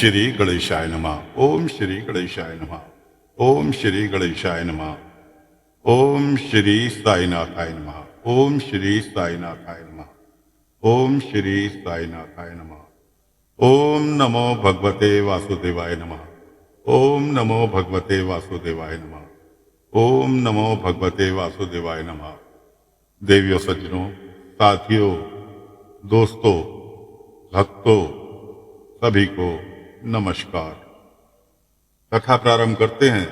श्री गणेशाय नमः। ओम श्री गणेशाय नमः। ओम श्री गणेशाय नमः। ओम श्री साईनाथाय नमः। ओम श्री साईनाथाय नमः। ओम श्री साईनाथाय नमः। ओम नमो भगवते वासुदेवाय नमः। ओम नमो भगवते वासुदेवाय नमः। ओम नमो भगवते वासुदेवाय नमः। देवियों, सज्जनों, साथियों, दोस्तों, भक्तों, सभी को नमस्कार। कथा प्रारंभ करते हैं।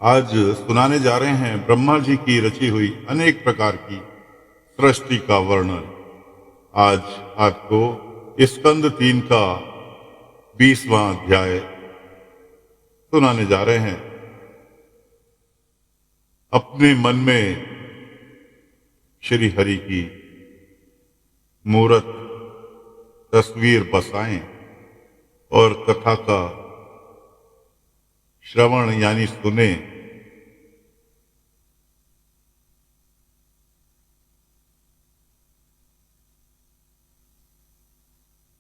आज सुनाने जा रहे हैं ब्रह्मा जी की रची हुई अनेक प्रकार की सृष्टि का वर्णन। आज आपको स्कंद 3 का 20वां अध्याय सुनाने जा रहे हैं। अपने मन में श्री हरि की मूर्त तस्वीर बसाएं और कथा का श्रवण यानी सुने।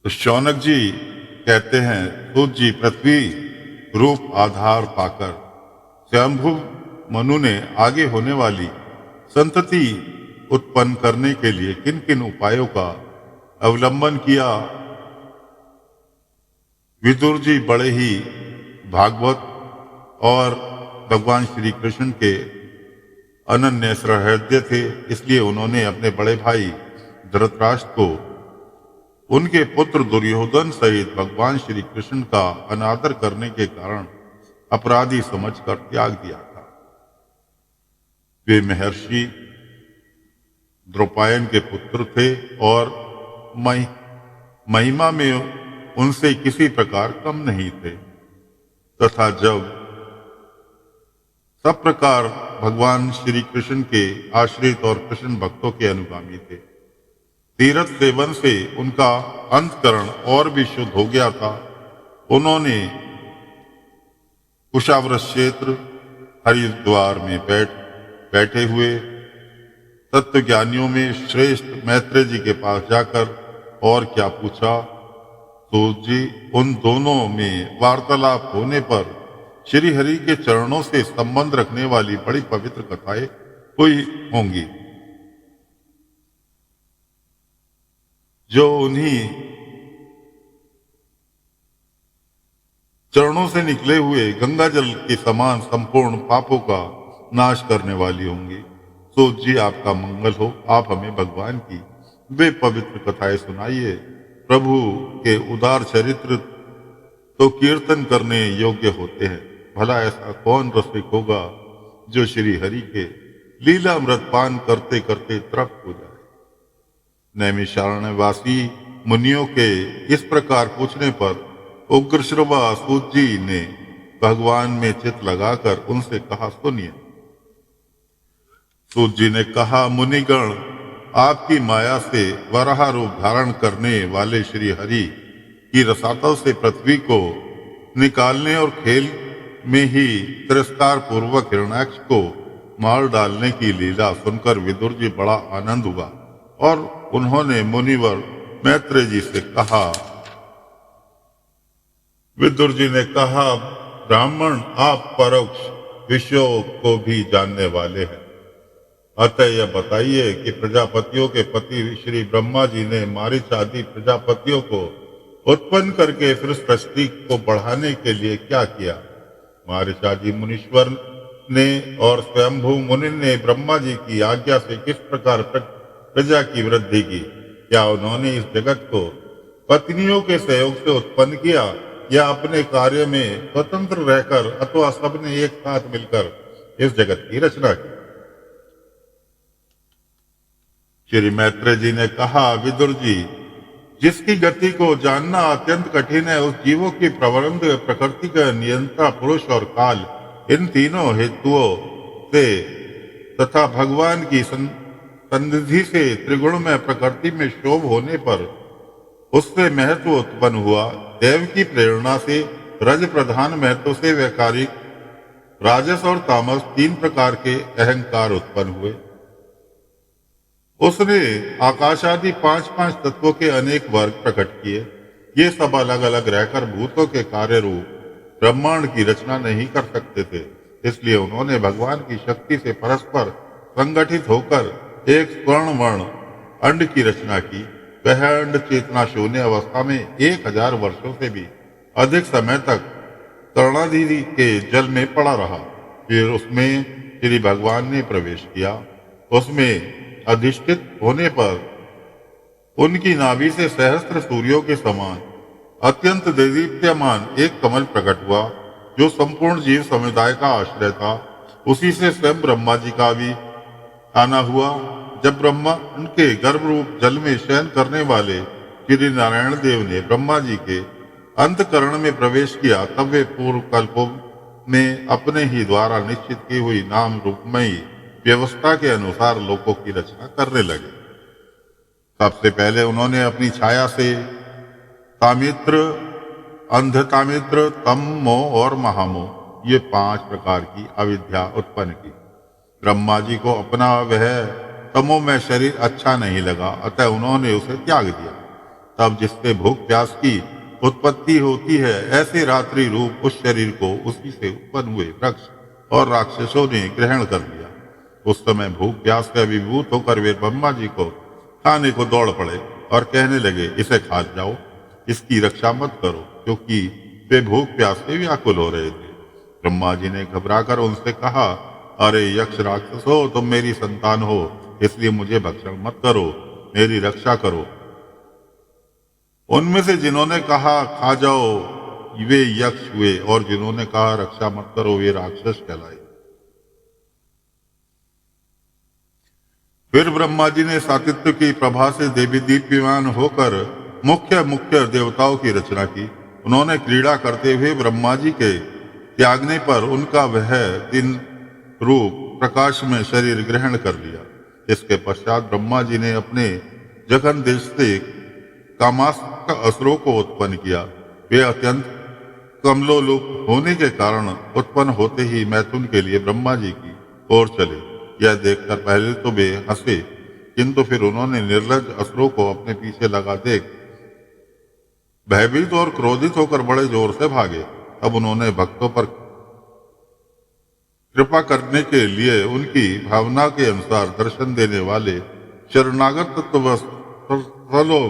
तो शौनक जी कहते हैं, सूत जी पृथ्वी रूप आधार पाकर स्वयंभू मनु ने आगे होने वाली संतति उत्पन्न करने के लिए किन किन उपायों का अवलंबन किया। विदुर जी बड़े ही भागवत और भगवान श्री कृष्ण के अनन्य सहृदय थे, इसलिए उन्होंने अपने बड़े भाई धृतराष्ट्र को उनके पुत्र दुर्योधन सहित भगवान श्री कृष्ण का अनादर करने के कारण अपराधी समझकर त्याग दिया था। वे महर्षि द्रौपायन के पुत्र थे और महिमा में उनसे किसी प्रकार कम नहीं थे, तथा जब सब प्रकार भगवान श्री कृष्ण के आश्रित और कृष्ण भक्तों के अनुगामी थे। तीर्थ सेवन से उनका अंतकरण और भी शुद्ध हो गया था। उन्होंने कुशावर्त क्षेत्र हरिद्वार में बैठे हुए तत्वज्ञानियों में श्रेष्ठ मैत्रेय जी के पास जाकर और क्या पूछा। सूत जी, उन दोनों में वार्तालाप होने पर श्री हरि के चरणों से संबंध रखने वाली बड़ी पवित्र कथाएं हुई होंगी, जो उन्हीं चरणों से निकले हुए गंगा जल के समान संपूर्ण पापों का नाश करने वाली होंगी। सूत जी, आपका मंगल हो। आप हमें भगवान की वे पवित्र कथाएं सुनाइए। प्रभु के उदार चरित्र तो कीर्तन करने योग्य होते हैं। भला ऐसा कौन रसिक होगा जो श्री हरि के लीला अमृत पान करते करते तृप्त हो जाए। नैमिषारण्यवासी मुनियों के इस प्रकार पूछने पर उग्रश्रवा सूत जी ने भगवान में चित्त लगाकर उनसे कहा, सुनिए। सूत जी ने कहा, मुनिगण, आपकी माया से वराह रूप धारण करने वाले श्री हरि की रसातल से पृथ्वी को निकालने और खेल में ही तिरस्कार पूर्वक हिरण्याक्ष को मार डालने की लीला सुनकर विदुर जी बड़ा आनंद हुआ और उन्होंने मुनिवर मैत्रेय जी से कहा। विदुर जी ने कहा, ब्राह्मण, आप परोक्ष विषयों को भी जानने वाले हैं, अतः यह बताइए कि प्रजापतियों के पति श्री ब्रह्मा जी ने मारीच आदि प्रजापतियों को उत्पन्न करके फिर सृष्टि को बढ़ाने के लिए क्या किया। मारीच आदि मुनीश्वर ने और स्वयंभू मुनि ने ब्रह्मा जी की आज्ञा से किस प्रकार प्रजा की वृद्धि की। क्या उन्होंने इस जगत को पत्नियों के सहयोग से उत्पन्न किया या अपने कार्य में स्वतंत्र रहकर अथवा सबने एक साथ मिलकर इस जगत की रचना की। श्री मैत्रेय जी ने कहा, विदुर जी, जिसकी गति को जानना अत्यंत कठिन है, उस जीवों की प्रबंध प्रकृति का नियंत्रण पुरुष और काल, इन तीनों हेतुओं से तथा भगवान की सन्निधि से त्रिगुण में प्रकृति में शोभ होने पर उससे महत्व उत्पन्न हुआ। देव की प्रेरणा से रज प्रधान महत्व से वैकारिक, राजस और तामस 3 प्रकार के अहंकार उत्पन्न हुए। उसने आकाश आदि 5-5 तत्वों के अनेक वर्ग प्रकट किए। ये सब अलग अलग रहकर भूतों के कार्य रूप ब्रह्मांड की रचना नहीं कर सकते थे। इसलिए उन्होंने भगवान की शक्ति से परस्पर संगठित होकर एक स्वर्ण वर्ण अंड की रचना की। वह अंड चेतना शून्य अवस्था में 1000 वर्षों से भी अधिक समय तक कर्णाधिधि के जल में पड़ा रहा। फिर उसमें श्री भगवान ने प्रवेश किया। उसमें अधिष्ठित होने पर उनकी नाभि से सहस्त्र सूर्यों के समान अत्यंत देदीप्यमान एक कमल प्रकट हुआ, जो संपूर्ण जीव समुदाय का आश्रय था। उसी से स्वयं ब्रह्मा जी का भी आना हुआ। जब ब्रह्मा उनके गर्भ रूप जल में शयन करने वाले श्री नारायण देव ने ब्रह्मा जी के अंतकरण में प्रवेश किया, तब वे पूर्व कल्पों में अपने ही द्वारा निश्चित की हुई नाम रूपमयी व्यवस्था के अनुसार लोकों की रचना करने लगे। सबसे पहले उन्होंने अपनी छाया से तामित्र, अंधतामित्र, तम मोह और महामोह, ये 5 प्रकार की अविद्या उत्पन्न की। ब्रह्मा जी को अपना वह तमोमय शरीर अच्छा नहीं लगा, अतः उन्होंने उसे त्याग दिया। तब जिससे भूख प्यास की उत्पत्ति होती है, ऐसे रात्रि रूप उस शरीर को उसी से उत्पन्न हुए वृक्ष और राक्षसों ने ग्रहण कर लिया। उस समय भूख प्यास से अभिभूत होकर वे ब्रह्मा जी को खाने को दौड़ पड़े और कहने लगे, इसे खा जाओ, इसकी रक्षा मत करो, क्योंकि वे भूख प्यास से व्याकुल हो रहे थे। ब्रह्मा जी ने घबराकर उनसे कहा, अरे यक्ष राक्षसो, तुम मेरी संतान हो, इसलिए मुझे भक्षण मत करो, मेरी रक्षा करो। उनमें से जिन्होंने कहा खा जाओ, वे यक्ष हुए, और जिन्होंने कहा रक्षा मत करो, वे राक्षस कहलाए। फिर ब्रह्मा जी ने सातित्व की प्रभा से देवी दीप्यमान होकर मुख्य मुख्य देवताओं की रचना की। उन्होंने क्रीड़ा करते हुए ब्रह्मा जी के त्यागने पर उनका वह दिन रूप प्रकाश में शरीर ग्रहण कर लिया। इसके पश्चात ब्रह्मा जी ने अपने जघन देश से कामास्क असुरों को उत्पन्न किया। वे अत्यंत कमलोलुप होने के कारण उत्पन्न होते ही मैथुन के लिए ब्रह्मा जी की ओर चले। यह देखकर पहले तो वे हंसे, किंतु फिर उन्होंने निर्लज असुरों को अपने पीछे लगा देख भयभीत और क्रोधित होकर बड़े जोर से भागे। अब उन्होंने भक्तों पर कृपा करने के लिए उनकी भावना के अनुसार दर्शन देने वाले शरणागत तत्वलो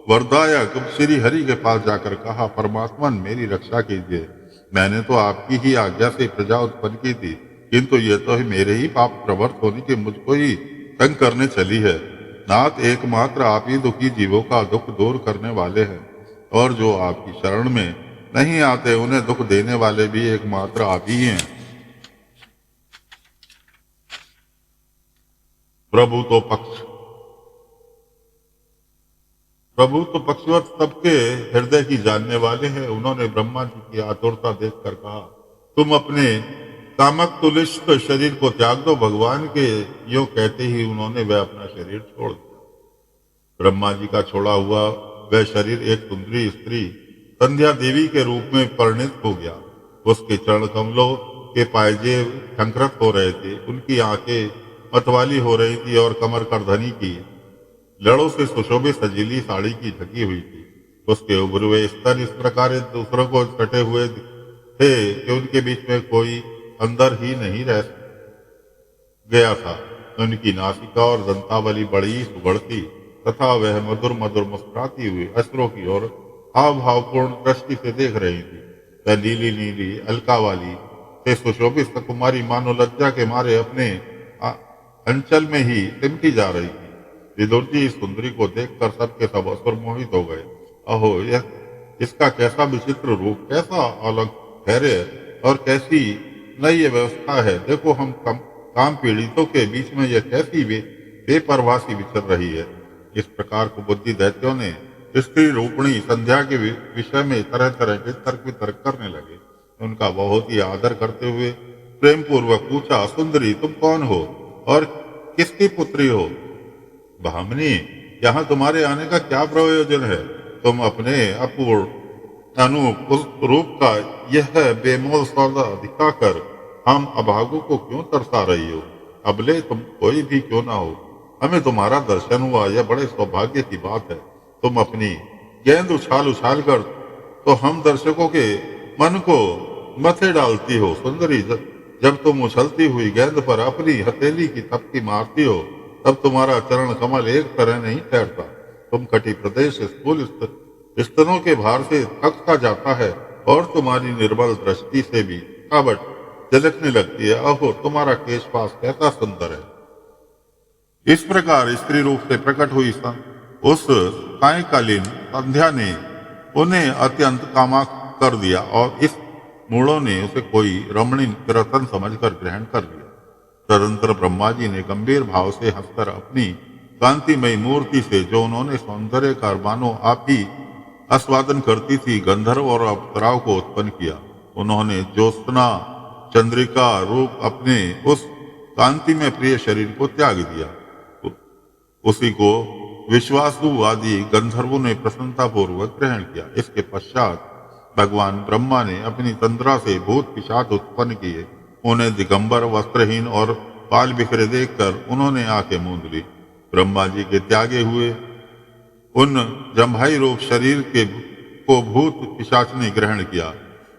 वरदायक श्री हरि के पास जाकर कहा, परमात्मन मेरी रक्षा कीजिए। मैंने तो आपकी ही आज्ञा से प्रजा उत्पन्न की थी, किंतु यह तो मेरे ही पाप प्रवृत्त होने के मुझको ही तंग करने चली है। नाथ, एकमात्र आप ही दुखी जीवों का दुख दूर करने वाले हैं, और जो आपकी शरण में नहीं आते उन्हें दुख देने वाले भी एकमात्र आप ही हैं। प्रभु तो पक्षवत सबके हृदय की जानने वाले हैं। उन्होंने ब्रह्मा जी की आतुरता देखकर कहा, तुम अपने कामक तुलिष्ट शरीर को त्याग दो। भगवान के यो कहते ही उन्होंने वह अपना शरीर छोड़ दिया। ब्रह्मा जी का छोड़ा हुआ वह शरीर एक सुंदरी स्त्री संध्या देवी के रूप में परिणित हो गया। उसके चरण कमलों के पायजेब झंकृत हो रहे थे, उनकी आंखें मतवाली हो रही थी और कमर करधनी की लड़ों से सुशोभित सजीली साड़ी की ढकी हुई थी। उसके उभरे स्तन इस प्रकार दूसरों को कटे हुए थे कि उनके बीच में कोई अंदर ही नहीं रह गया था। उनकी नासिका और दंतावली बड़ी सुगढ़ थी तथा वह मधुर मधुर मुस्कुराती हुई असुरों की ओर हाव भावपूर्ण दृष्टि से देख रही थी। वह नीली नीली अलका वाली से सुशोभित कुमारी मानो लज्जा के मारे अपने अंचल में ही सिमटी जा रही थी। विदुर जी इस सुंदरी को देखकर सबके सब असुर मोहित हो गए। अहो, यह इसका कैसा विचित्र रूप, कैसा अलग धैर्य और कैसी नई व्यवस्था है। देखो, हम काम पीड़ितों के बीच में यह कैसी बेपरवाह सी विचर रही है। इस प्रकार को बुद्धि दैत्यों ने स्त्री रूपणी संध्या के विषय में तरह तरह के तर्क वितर्क करने लगे। उनका बहुत ही आदर करते हुए प्रेम पूर्वक पूछा, सुंदरी तुम कौन हो और किसकी पुत्री हो? भामिनी, यहाँ तुम्हारे आने का क्या प्रयोजन है? तुम अपने अपूर्ण अनूप उस रूप का यह बेमोल सौदा दिखाकर हम अभागों को क्यों तरसा रही हो? अबले तुम कोई भी क्यों ना हो, हमें तुम्हारा दर्शन हुआ, यह बड़े सौभाग्य की बात है। तुम अपनी गेंद उछाल उछाल कर तो हम दर्शकों के मन को मथे डालती हो। सुंदरी, जब तुम उछलती हुई गेंद पर अपनी हथेली की थपकी मारती हो, तब तुम्हारा चरण कमल एक तरह नहीं ठहरता। तुम कटी प्रदेश स्थूल स्तनों के भार से थक सा जाता है और तुम्हारी निर्बल दृष्टि से भी थकावट झलकने लगती है। अहो, तुम्हारा केशपाश कैसा सुंदर है। इस प्रकार स्त्री रूप से प्रकट हुई उस सायंकालीन संध्या ने उन्हें अत्यंत कामाक्ष कर दिया और इस मूढ़ों ने उसे कोई रमणीय रतन समझकर ग्रहण कर लिया। तदंतर ब्रह्मा जी ने गंभीर भाव से हंसकर अपनी कांतिमयी मूर्ति से, जो उन्होंने सौंदर्य का मानो आप ही आस्वादन करती थी, गंधर्व और अप्सराओं को उत्पन्न किया। उन्होंने ज्योत्सना चंद्रिका रूप अपने उस कांति में प्रिय शरीर को त्याग दिया। उसी को विश्वासु आदि गंधर्वों ने प्रसन्नता पूर्वक ग्रहण किया। इसके पश्चात भगवान ब्रह्मा ने अपनी तंद्रा से भूत पिशाच उत्पन्न किए। उन्हें दिगंबर, वस्त्रहीन और बाल बिखरे देखकर उन्होंने आंखें मूंद ली। ब्रह्मा जी के त्यागे हुए उन जम्भाई रूप शरीर को भूत पिशाच ने ग्रहण किया।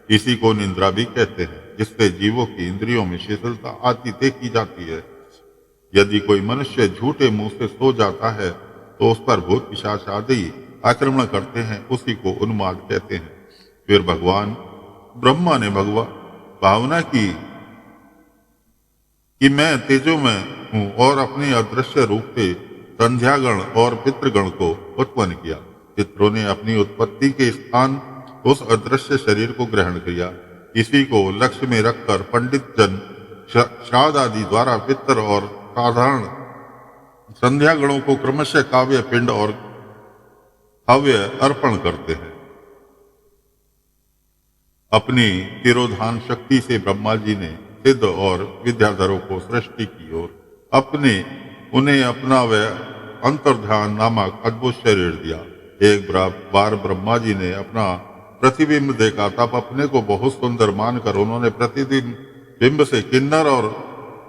इसी को निंद्रा भी कहते हैं, जिससे जीवों की इंद्रियों में शिथिलता आती देखी जाती है। यदि कोई मनुष्य झूठे मुंह से सो जाता है तो उस पर भूत पिशाच आदि आक्रमण करते हैं। उसी को उन्माद कहते हैं। फिर भगवान ब्रह्मा ने भावना की कि मैं तेजोमय हूं और अपने अदृश्य रूप से संध्यागण और पितृगण को उत्पन्न किया। पितरों ने अपनी उत्पत्ति के स्थान उस अदृश्य शरीर को ग्रहण किया। इसी को लक्ष्य में रखकर पंडित जन श्राद्ध आदि द्वारा पितर और साधारण संध्यागणों को क्रमशः काव्य पिंड और हव्य अर्पण करते हैं। अपनी तिरोधान शक्ति से ब्रह्मा जी ने सिद्ध और विद्याधरों को सृष्टि की और उन्हें अपना वह अंतर्ध्यान नामक अद्भुत शरीर दिया। एक बार ब्रह्मा जी ने अपना प्रतिबिंब देखा, तब अपने को बहुत सुंदर मानकर उन्होंने प्रतिदिन बिंब से किन्नर और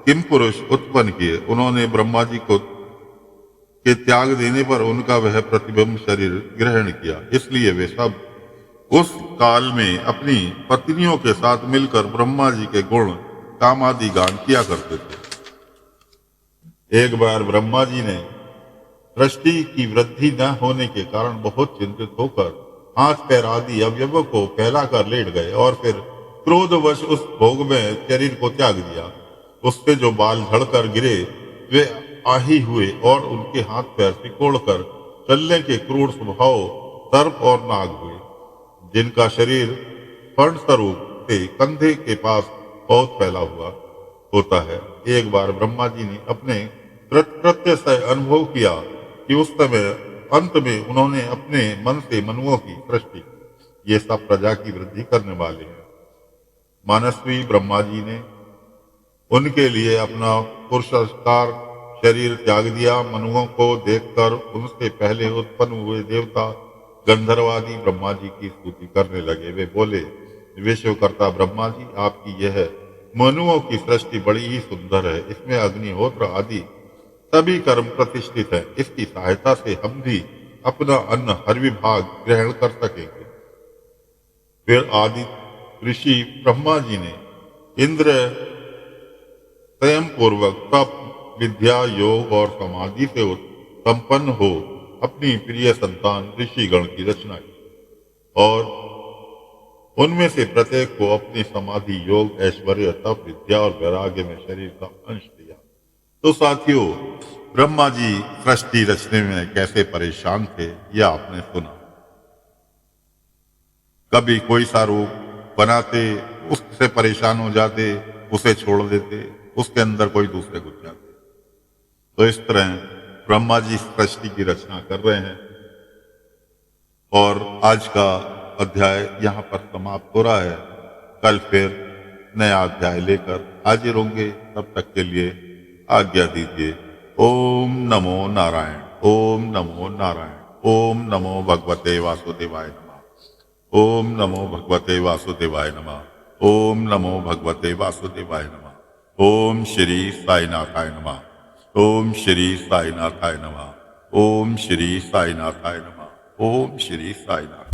किम पुरुष उत्पन्न किए। उन्होंने ब्रह्मा जी के त्याग देने पर उनका वह प्रतिबिंब शरीर ग्रहण किया। इसलिए वे सब उस काल में अपनी पत्नियों के साथ मिलकर ब्रह्मा जी के गुण कामादि गान किया करते थे। एक बार ब्रह्मा जी ने दृष्टि की वृद्धि न होने के कारण बहुत चिंतित होकर हाथ पैर आदि अवयवों को फैलाकर लेट गए और फिर क्रोधवश उस भोग में शरीर को त्याग दिया। उससे जो बाल झड़कर गिरे वे आही हुए और उनके हाथ पैर सिकोड़कर चलने के क्रूर स्वभाव सर्प और नाग हुए, जिनका शरीर फर्ण स्वरूप से कंधे के पास बहुत फैला हुआ होता है। एक बार ब्रह्मा जी ने अपने कृत्य से अनुभव किया कि उस समय अंत में उन्होंने अपने मन से मनुओं की सृष्टि की। ये सब प्रजा की वृद्धि करने वाले हैं। मनस्वी ब्रह्मा जी ने उनके लिए अपना पुरुषकार शरीर त्याग दिया। मनुओं को देखकर उनसे पहले उत्पन्न हुए देवता गंधर्वादी ब्रह्मा जी की स्तुति करने लगे। वे बोले, विश्वकर्ता ब्रह्मा जी, आपकी यह मनुओं की सृष्टि बड़ी ही सुंदर है। इसमें अग्निहोत्र आदि सभी कर्म प्रतिष्ठित है। इसकी सहायता से हम भी अपना अन्न हर विभाग ग्रहण कर सकेंगे। फिर आदि ऋषि ब्रह्मा जी ने इंद्र स्वयं पूर्वक तप, विद्या, योग और समाधि से संपन्न हो अपनी प्रिय संतान ऋषिगण की रचना की और उनमें से प्रत्येक को अपनी समाधि, योग, ऐश्वर्य, तप, विद्या और वैराग्य में शरीर का अंश दिया। तो साथियों, ब्रह्मा जी सृष्टि रचने में कैसे परेशान थे यह आपने सुना। कभी कोई सा रूप बनाते, उससे परेशान हो जाते, उसे छोड़ देते, उसके अंदर कोई दूसरे घुस जाते। तो इस तरह ब्रह्मा जी सृष्टि की रचना कर रहे हैं और आज का अध्याय यहाँ पर समाप्त हो रहा है। कल फिर नया अध्याय लेकर हाजिर होंगे। तब तक के लिए आज्ञा दीजिए। ओम नमो नारायण, ओम नमो नारायण, ओम नमो भगवते वासुदेवाय नमः, ओम नमो भगवते वासुदेवाय नमः, ओम नमो भगवते वासुदेवाय नमः। ओम श्री साईनाथाय नमः, ओम श्री साईनाथाय नमः, ओम श्री साईनाथाय नमः। ओम श्री साई नाथ।